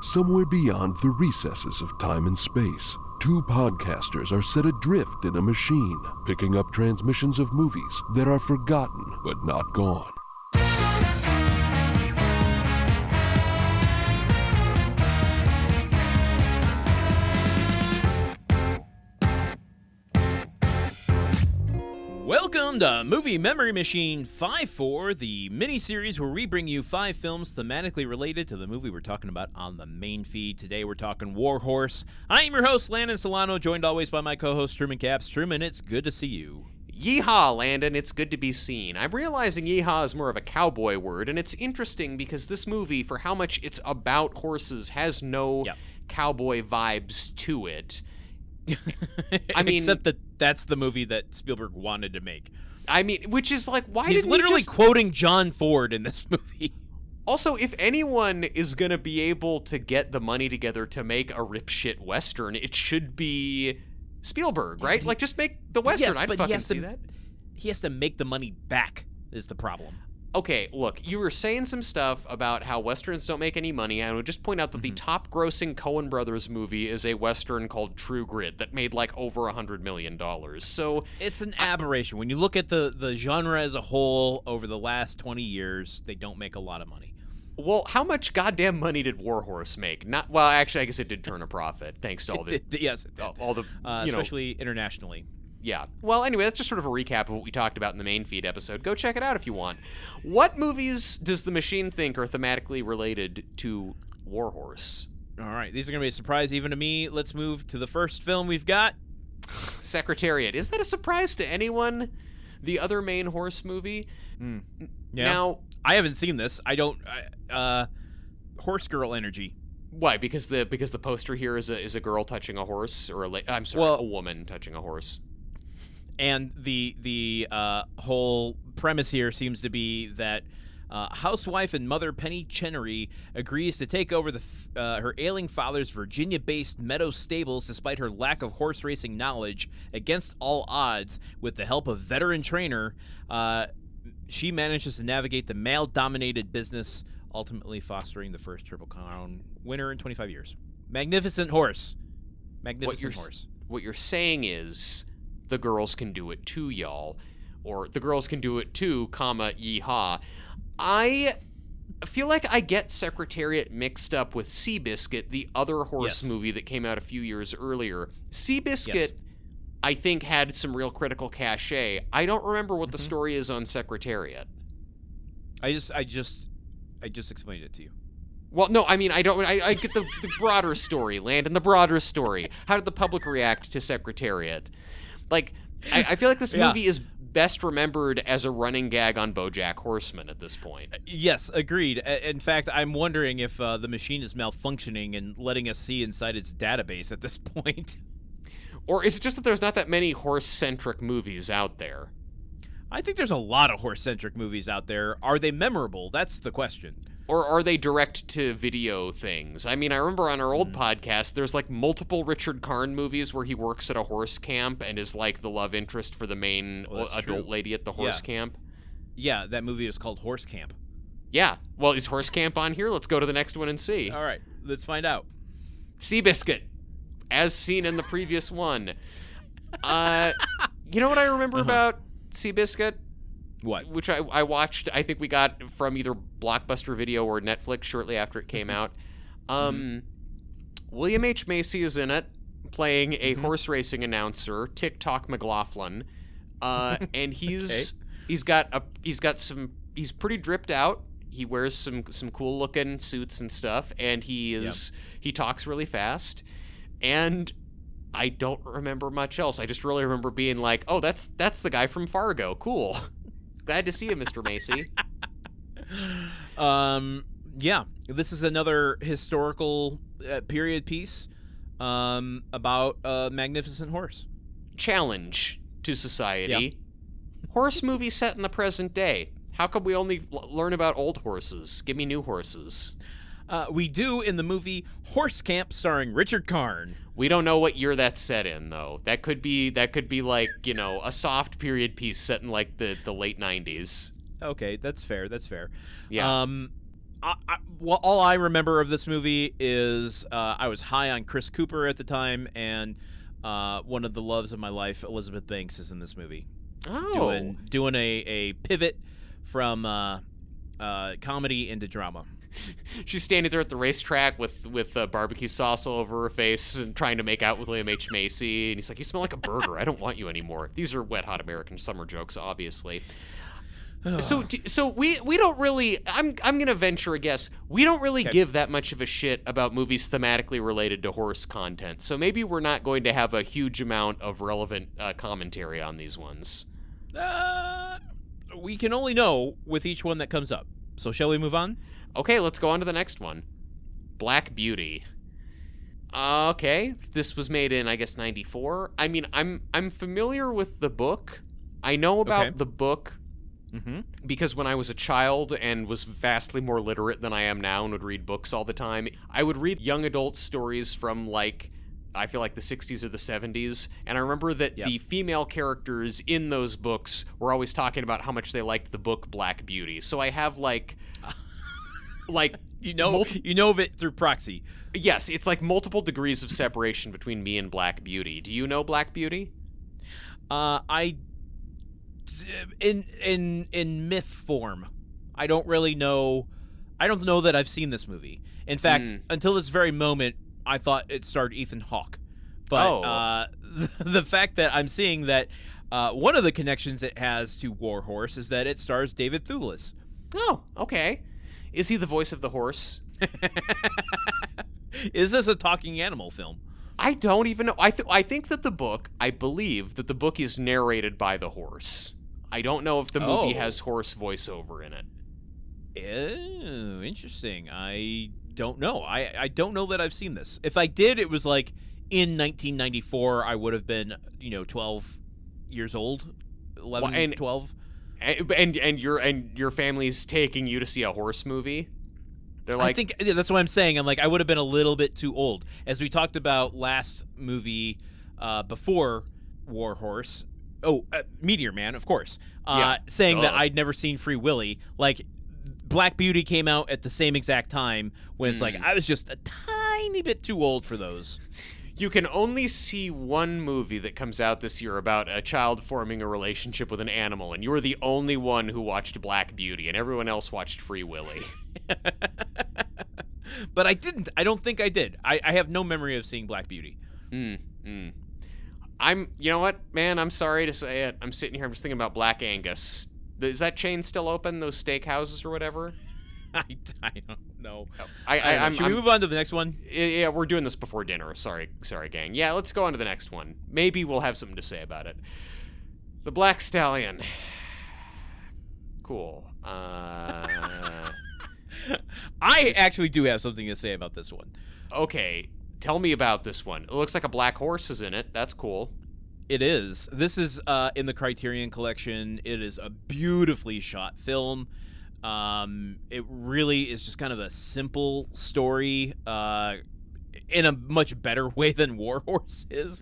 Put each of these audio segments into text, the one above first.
Somewhere beyond the recesses of time and space, two podcasters are set adrift in a machine, picking up transmissions of movies that are forgotten but not gone. Welcome to Movie Memory Machine 5-4, the mini-series where we bring you 5 films thematically related to the movie we're talking about on the main feed. Today we're talking War Horse. I am your host, Landen Solano, joined always by my co-host, Truman Caps. Truman, it's good to see you. Yeehaw, Landon, it's good to be seen. I'm realizing yeehaw is more of a cowboy word, and it's interesting because this movie, for how much it's about horses, has no cowboy vibes to it. I mean, except that that's the movie that Spielberg wanted to make. I mean, which is like, why he's didn't literally he just... quoting John Ford in this movie. Also, if anyone is going to be able to get the money together to make a ripshit Western, it should be Spielberg, right? Like, just make the Western. Yes, I'd fucking see that. He has to make the money back, is the problem. Okay, look, you were saying some stuff about how Westerns don't make any money. I would just point out that the top-grossing Coen Brothers movie is a Western called True Grit that made, like, over $100 million. So it's an aberration. When you look at the genre as a whole over the last 20 years, they don't make a lot of money. Well, how much goddamn money did War Horse make? Not well, actually, I guess it did turn a profit, thanks to all the... Yes, it did. All the, especially internationally. Yeah. Well, anyway, that's just sort of a recap of what we talked about in the main feed episode. Go check it out if you want. What movies does the machine think are thematically related to War Horse? All right, these are going to be a surprise even to me. Let's move to the first film we've got. Secretariat. Is that a surprise to anyone? The other main horse movie? Yeah. Now, I haven't seen this. I don't... horse girl energy. Why? Because the poster here is a girl touching a horse, or a woman touching a horse. And the whole premise here seems to be that housewife and mother Penny Chenery agrees to take over her ailing father's Virginia-based Meadow stables despite her lack of horse racing knowledge. Against all odds, with the help of veteran trainer, she manages to navigate the male-dominated business, ultimately fostering the first Triple Crown winner in 25 years. Magnificent horse. Magnificent horse. What you're saying is... the girls can do it too, y'all. Or the girls can do it too, comma, yeehaw. I feel like I get Secretariat mixed up with Seabiscuit, the other horse movie that came out a few years earlier. Seabiscuit, I think, had some real critical cachet. I don't remember what the story is on Secretariat. I just explained it to you. Well, no, I mean, I get the broader story, Landon, the broader story. How did the public react to Secretariat? Like, I feel like this movie is best remembered as a running gag on BoJack Horseman at this point. Yes, agreed. In fact, I'm wondering if the machine is malfunctioning and letting us see inside its database at this point. Or is it just that there's not that many horse-centric movies out there? I think there's a lot of horse-centric movies out there. Are they memorable? That's the question. Or are they direct-to-video things? I mean, I remember on our old podcast, there's, like, multiple Richard Karn movies where he works at a horse camp and is, like, the love interest for the main adult lady at the horse camp. Yeah, that movie is called Horse Camp. Yeah. Well, is Horse Camp on here? Let's go to the next one and see. All right, let's find out. Seabiscuit, as seen in the previous one. You know what I remember about Seabiscuit? What? Which I watched, I think we got from either Blockbuster Video or Netflix shortly after it came out. William H. Macy is in it, playing a horse racing announcer, TikTok McLaughlin. And he's pretty dripped out. He wears some cool looking suits and stuff, and he talks really fast. And I don't remember much else. I just really remember being like, oh, that's the guy from Fargo. Cool. Glad to see you, Mr. Macy. Yeah, this is another historical period piece about a magnificent horse. Challenge to society. Horse movie set in the present day. How come we only learn about old horses? Give me new horses. We do in the movie Horse Camp starring Richard Karn. We don't know what year that's set in, though. That could be like, you know, a soft period piece set in like the late 90s. Okay, that's fair. Yeah. Well, all I remember of this movie is I was high on Chris Cooper at the time, and one of the loves of my life, Elizabeth Banks, is in this movie. Oh. Doing a pivot from comedy into drama. She's standing there at the racetrack with barbecue sauce all over her face and trying to make out with William H. Macy. And he's like, "You smell like a burger. I don't want you anymore." These are wet, hot American summer jokes, obviously. So we don't really. I'm gonna venture a guess. We don't really give that much of a shit about movies thematically related to horse content. So maybe we're not going to have a huge amount of relevant commentary on these ones. We can only know with each one that comes up. So shall we move on? Okay, let's go on to the next one. Black Beauty. Okay, this was made in, I guess, 94. I mean, I'm familiar with the book. I know about the book because when I was a child and was vastly more literate than I am now and would read books all the time, I would read young adult stories from, like, I feel like the 60s or the 70s, and I remember that the female characters in those books were always talking about how much they liked the book Black Beauty. So I have, like you know of it through proxy. Yes, it's like multiple degrees of separation between me and Black Beauty. Do you know Black Beauty? In myth form. I don't really know. I don't know that I've seen this movie. In fact, until this very moment, I thought it starred Ethan Hawke. But the fact that I'm seeing that one of the connections it has to War Horse is that it stars David Thewlis. Oh, okay. Is he the voice of the horse? Is this a talking animal film? I don't even know. I think that I believe that the book is narrated by the horse. I don't know if the movie has horse voiceover in it. Oh, interesting. I don't know. I don't know that I've seen this. If I did, it was like in 1994. I would have been, 12 years old, 11, 12. And your family's taking you to see a horse movie? They're like, I think that's what I'm saying. I'm like, I would have been a little bit too old. As we talked about last movie before War Horse. Oh, Meteor Man, of course. Saying that I'd never seen Free Willy. Like, Black Beauty came out at the same exact time when it's like, I was just a tiny bit too old for those. You can only see one movie that comes out this year about a child forming a relationship with an animal, and you were the only one who watched Black Beauty, and everyone else watched Free Willy. But I didn't. I don't think I did. I have no memory of seeing Black Beauty. You know what, man? I'm sorry to say it. I'm sitting here, I'm just thinking about Black Angus. Is that chain still open, those steakhouses or whatever? I don't know. Should we move on to the next one? Yeah, we're doing this before dinner. Sorry, gang. Yeah, let's go on to the next one. Maybe we'll have something to say about it. The Black Stallion. Cool. I actually do have something to say about this one. Okay, tell me about this one. It looks like a black horse is in it. That's cool. It is. This is in the Criterion Collection. It is a beautifully shot film. It really is just kind of a simple story in a much better way than War Horse is.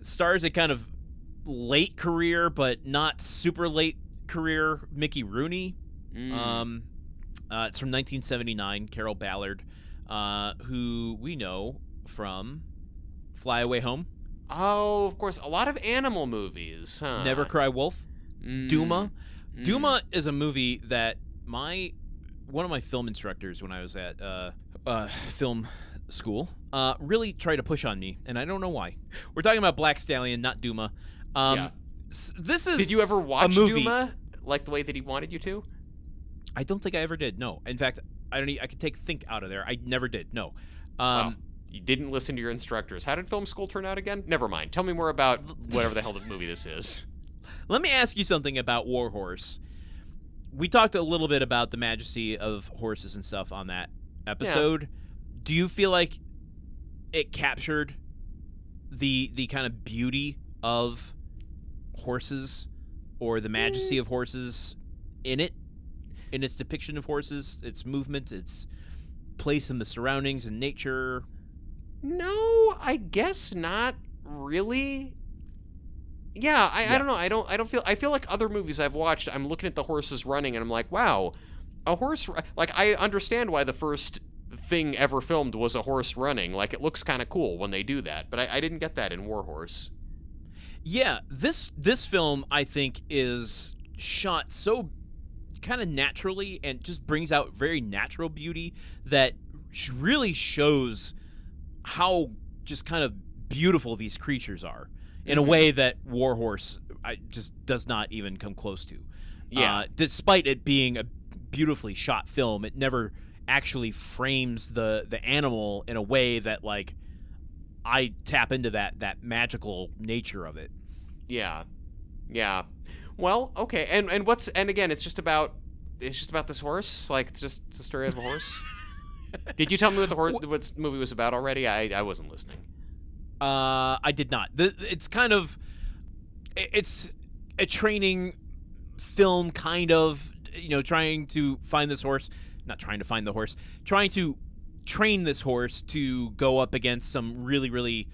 Stars a kind of late career, but not super late career, Mickey Rooney. It's from 1979, Carol Ballard, who we know from Fly Away Home. Oh, of course. A lot of animal movies, huh? Never Cry Wolf. Duma. Duma is a movie that one of my film instructors when I was at film school really tried to push on me, and I don't know why. We're talking about Black Stallion, not Duma. This is. Did you ever watch a movie. Duma like the way that he wanted you to? I don't think I ever did. No. In fact, I could take think out of there. I never did. No. You didn't listen to your instructors. How did film school turn out again? Never mind. Tell me more about whatever the hell the movie this is. Let me ask you something about War Horse. We talked a little bit about the majesty of horses and stuff on that episode. Yeah. Do you feel like it captured the kind of beauty of horses or the majesty of horses in its depiction of horses, its movement, its place in the surroundings and nature? No, I guess not really. Yeah, I don't know. I feel like other movies I've watched, I'm looking at the horses running and I'm like, wow, a horse, like, I understand why the first thing ever filmed was a horse running. Like, it looks kind of cool when they do that, but I didn't get that in War Horse. Yeah, this film, I think, is shot so kind of naturally and just brings out very natural beauty that really shows how just kind of beautiful these creatures are in a way that War Horse just does not even come close to. Yeah. Despite it being a beautifully shot film, it never actually frames the animal in a way that, like, I tap into that magical nature of it. Yeah. Well, okay, and again, it's just about this horse. Like, it's just the story of a horse. Did you tell me what the movie was about already? I wasn't listening. I did not. It's kind of, it's a training film, kind of, trying to find this horse. Not trying to find the horse. Trying to train this horse to go up against some really, really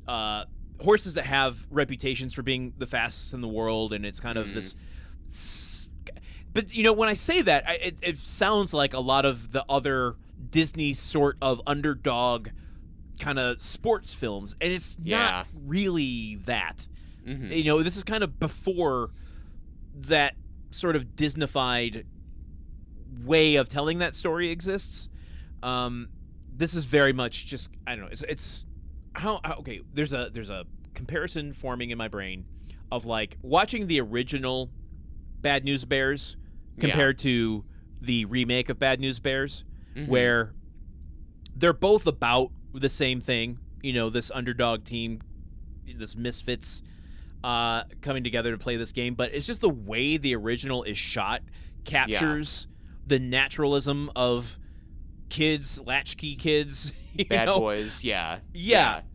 horses that have reputations for being the fastest in the world, and it's kind of this. But when I say that, it sounds like a lot of the other Disney sort of underdog kind of sports films, and it's not really that. Mm-hmm. This is kind of before that sort of Disneyfied way of telling that story exists. This is very much just, I don't know. It's how okay. There's a comparison forming in my brain of, like, watching the original Bad News Bears compared to the remake of Bad News Bears, where they're both about the same thing. This underdog team, this misfits coming together to play this game, but it's just the way the original is shot captures the naturalism of kids, latchkey kids, bad boys. Yeah.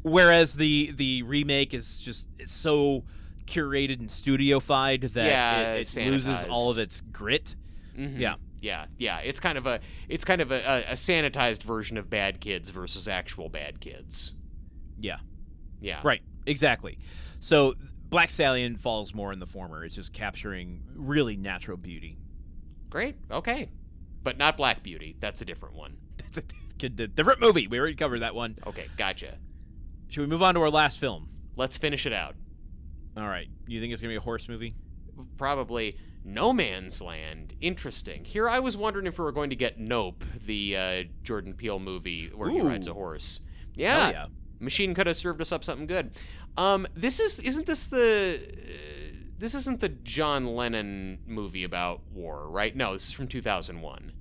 Whereas the remake is just, it's so curated and studio-fied that it loses all of its grit. Yeah. It's kind of a sanitized version of Bad Kids versus actual bad kids. Yeah. Right. Exactly. So Black Stallion falls more in the former. It's just capturing really natural beauty. Great. Okay. But not Black Beauty. That's a different one. That's a different movie. We already covered that one. Okay, gotcha. Should we move on to our last film? Let's finish it out. All right. You think it's going to be a horse movie? Probably. No Man's Land. Interesting. Here I was wondering if we were going to get Nope, the Jordan Peele movie where he rides a horse. Yeah. Oh, yeah. Machine could have served us up something good. This isn't the John Lennon movie about war, right? No, this is from 2001.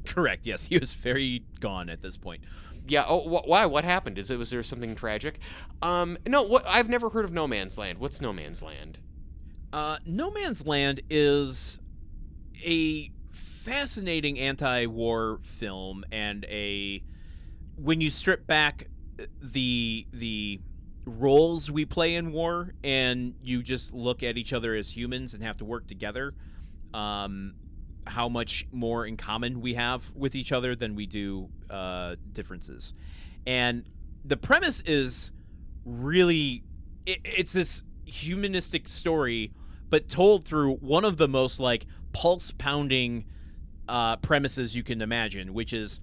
Correct. Yes, he was very gone at this point. Yeah. Oh, why? What happened? Was there something tragic? No. I've never heard of No Man's Land. What's No Man's Land? No Man's Land is a fascinating anti-war film, and when you strip back the roles we play in war, and you just look at each other as humans and have to work together, how much more in common we have with each other than we do differences. And the premise is really, it's this humanistic story, but told through one of the most, like, pulse-pounding premises you can imagine, which is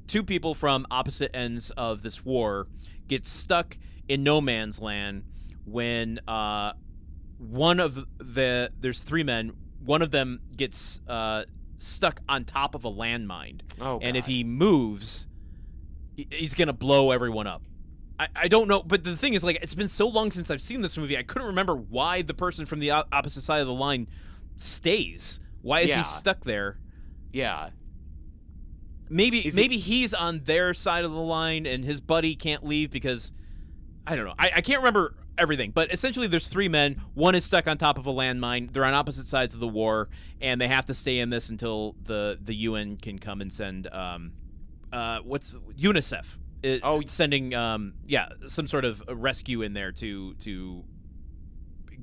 two people from opposite ends of this war get stuck in no man's land when there's three men. One of them gets stuck on top of a landmine. Oh, and God. if he moves, he's going to blow everyone up. I don't know, but the thing is, like, it's been so long since I've seen this movie, I couldn't remember why the person from the opposite side of the line stays. Why is he stuck there? Yeah. Maybe he's on their side of the line and his buddy can't leave because, I don't know. I can't remember everything, but essentially there's three men. One is stuck on top of a landmine. They're on opposite sides of the war, and they have to stay in this until the UN can come and send UNICEF. Sending some sort of a rescue in there to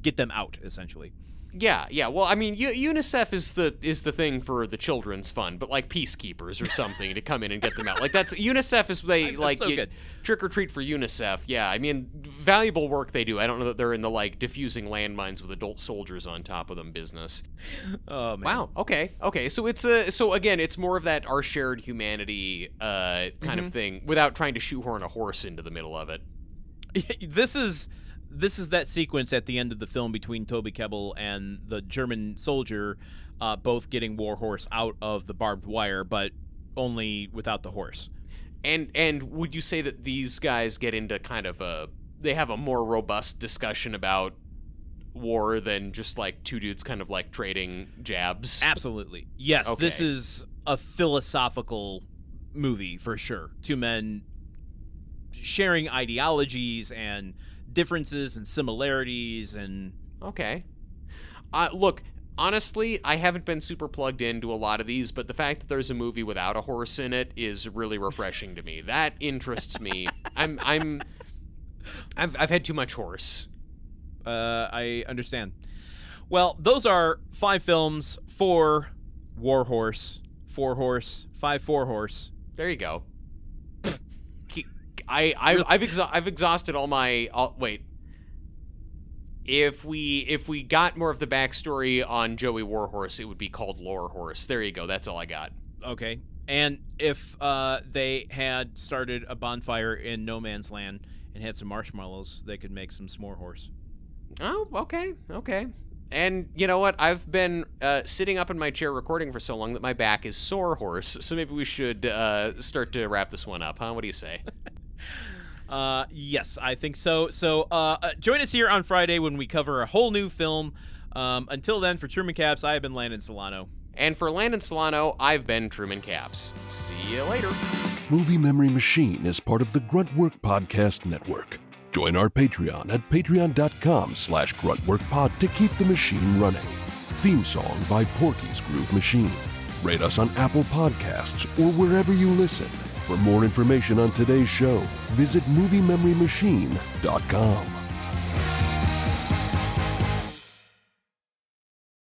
get them out, essentially. Yeah. Well, I mean, UNICEF is the thing for the children's fund, but like peacekeepers or something to come in and get them out. Like that's UNICEF is they like so good. Trick or treat for UNICEF. Yeah, I mean, valuable work they do. I don't know that they're in the like diffusing landmines with adult soldiers on top of them business. Oh man. Wow. Okay. So it's so again, it's more of that our shared humanity kind of thing without trying to shoehorn a horse into the middle of it. This is that sequence at the end of the film between Toby Kebbell and the German soldier, both getting Warhorse out of the barbed wire, but only without the horse. And would you say that these guys get into kind of they have a more robust discussion about war than just like two dudes kind of like trading jabs? Absolutely. Yes, Okay. This is a philosophical movie for sure. Two men sharing ideologies and differences and similarities and Okay. Look, honestly, I haven't been super plugged into a lot of these, but the fact that there's a movie without a horse in it is really refreshing to me. That interests me. I've had too much horse. I understand. Well, those are 5 films for Warhorse, 4 horse, 5 4 horse. There you go. I've exhausted all my wait. If we got more of the backstory on Joey Warhorse, it would be called Lore Horse. There you go. That's all I got. Okay. And if they had started a bonfire in no man's land and had some marshmallows, they could make some s'more horse. Oh, okay. And you know what? I've been sitting up in my chair recording for so long that my back is sore horse. So maybe we should start to wrap this one up, huh? What do you say? Yes, I think so. So join us here on Friday when we cover a whole new film. Until then, for Truman Caps, I have been Landon Solano. And for Landon Solano, I've been Truman Caps. See you later. Movie Memory Machine is part of the Gruntwork Podcast Network. Join our Patreon at patreon.com/gruntworkpod to keep the machine running. Theme song by Porky's Groove Machine. Rate us on Apple Podcasts or wherever you listen. For more information on today's show, visit moviememorymachine.com.